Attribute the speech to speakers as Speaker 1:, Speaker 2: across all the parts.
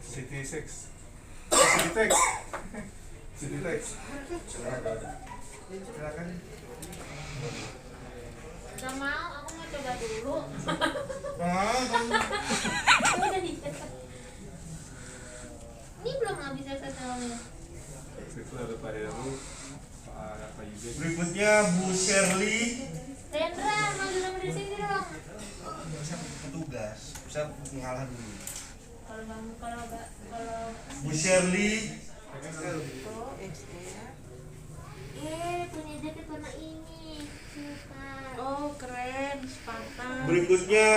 Speaker 1: City Sex. City Tex. City Tex. Silakan.
Speaker 2: Gak mau, aku mau coba dulu. Ini belum habis SSL-nya.
Speaker 1: Itu ada Pak Heru, Pak Yusuf.
Speaker 3: Berikutnya Bu Shirley.
Speaker 2: Rendra, maju dari sini dong.
Speaker 3: Petugas, bisa mengalah dulu.
Speaker 2: Kalau
Speaker 3: Bu Shirley.
Speaker 2: punya jaket warna ini. Suka.
Speaker 4: Oh, keren, Spartan.
Speaker 3: Berikutnya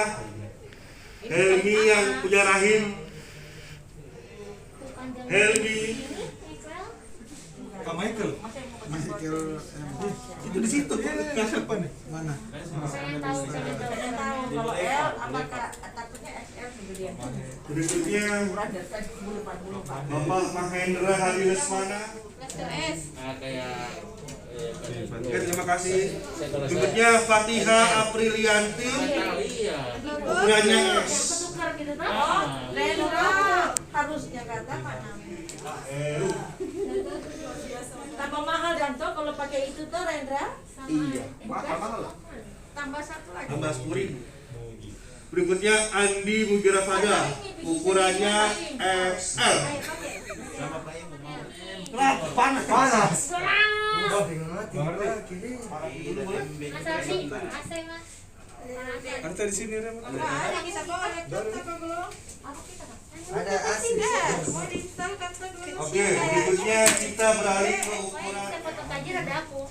Speaker 3: Helmi yang punya rahim. Helmi.
Speaker 1: Pak Michael.
Speaker 5: Michael
Speaker 1: Itu di situ. Siapa nih?
Speaker 5: mana?
Speaker 2: Saya tahu.
Speaker 4: Kalau L apakah takutnya XL gitu dia.
Speaker 3: Berikutnya
Speaker 4: Murah dari tadi 40 Pak.
Speaker 3: Bapak Mahendra Hadi Lesmana.
Speaker 2: Let's go S.
Speaker 3: Terima kasih. Berikutnya Fatiha Aprilianti. Ukurannya S.
Speaker 2: Ketukar gitu tuh.
Speaker 4: Oh, Rendra harusnya kata Pak Nami. Tambah mahal Danto kalau pakai itu tuh Rendra.
Speaker 3: Iya. Mahal lah.
Speaker 4: Tambah satu lagi.
Speaker 3: Tambah 10.000. Berikutnya Andi Mugirafada. Ukurannya XL.
Speaker 4: Ayo pakai.
Speaker 5: Panas.
Speaker 2: Serang.
Speaker 5: Tinggal kiri.
Speaker 2: Masa sih? AC mas.
Speaker 1: Ada di sini Rem.
Speaker 4: Ada kita bawa laptop apa belum? Apa kita?
Speaker 5: Ada asis.
Speaker 4: Mau diinstal kan dulu.
Speaker 3: Oke, berikutnya kita beralih ke ukuran.
Speaker 2: Saya foto tajir ada aku.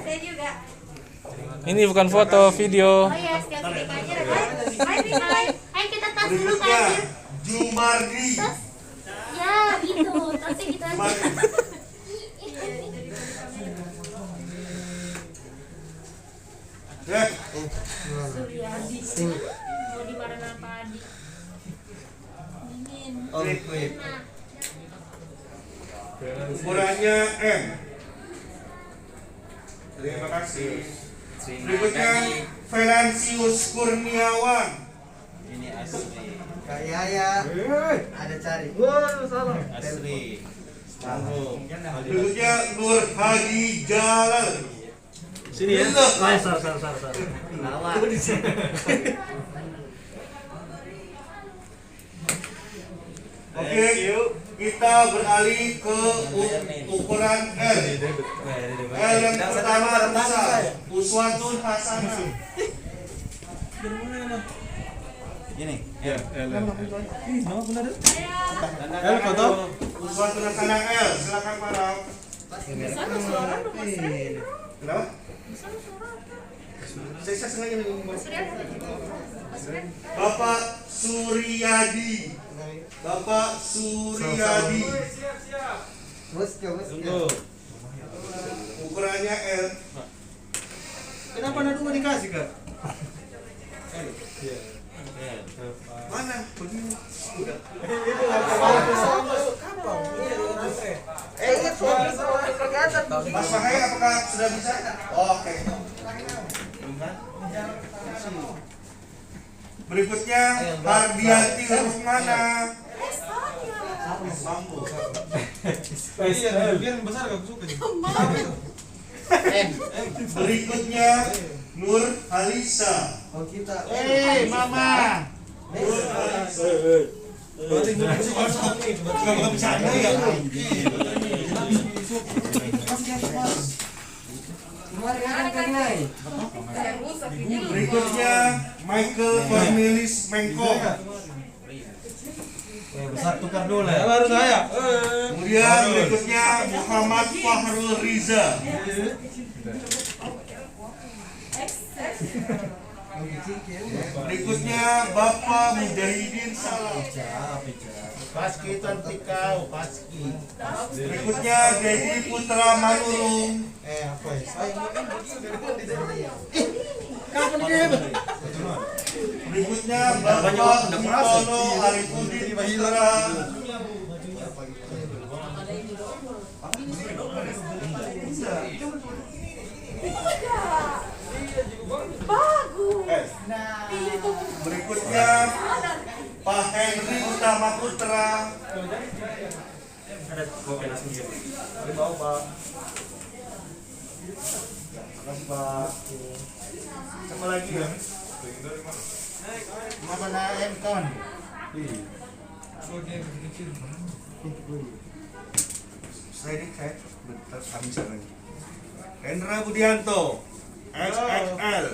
Speaker 4: Saya juga.
Speaker 6: Ini bukan foto, video.
Speaker 2: Oh iya, setiap foto tajir ada aku. Ayo kita tas dulu
Speaker 3: Berikutnya
Speaker 2: tajir.
Speaker 3: Jumardi.
Speaker 2: Tas. Ya gitu. Tasnya gitu aja.
Speaker 3: Ya,
Speaker 2: Suryadi. Mau dimarahin apa Adi? Dingin. Nah.
Speaker 3: ukurannya M. Terima kasih. Berikutnya Felansius Kurniawan.
Speaker 7: Ini asli.
Speaker 5: Kak Yaya. Ada cari.
Speaker 7: Asli. Tanggung.
Speaker 3: Berikutnya Nur Hadi Jalal.
Speaker 7: Sini ya. Sar.
Speaker 3: Oke, kita beralih ke ukuran L. L yang pertama besar. Uswatun Hasanah.
Speaker 7: Gini.
Speaker 1: Ya,
Speaker 3: L foto. Uswatun Hasanah L. Silakan para. Kenapa? Saya sengaja nih. Bapak Suryadi. Bapak Suryadi.
Speaker 5: Bos.
Speaker 3: Ukurannya L.
Speaker 5: Kenapa nadu nggak dikasih kak?
Speaker 3: Mana? Begini. Udah. Mas Mahai, apakah sudah bisa? Oke. Berikutnya Hardianti Rusmana. Mampu.
Speaker 1: biar besar gak suka.
Speaker 3: Berikutnya Nur Halisa.
Speaker 5: Oh kita.
Speaker 7: Mama.
Speaker 3: Nur Halisa.
Speaker 1: Nggak bisa ada ya.
Speaker 3: Berikutnya Michael Cornelis Mengko.
Speaker 7: Besar tukar dulu ya.
Speaker 1: Baru saya.
Speaker 3: Kemudian berikutnya Muhammad Fahrul Riza. Berikutnya Bapak Mujahidin Salam.
Speaker 7: Paski Tantikau, Paski.
Speaker 3: Berikutnya Dedi Putra Manurung.
Speaker 5: Apa ya?
Speaker 3: Berikutnya Bapak Mitono Arifudin Putra.
Speaker 4: Bagus. Itu
Speaker 3: siap. Pak Henry Utama Putra.
Speaker 1: Ada kopi langsung gitu. Ini bawa Pak. Makasih Pak. Siapa lagi ya?
Speaker 7: Mama na Emton.
Speaker 3: Saya bentar kami lagi. Hendra Budianto XXL.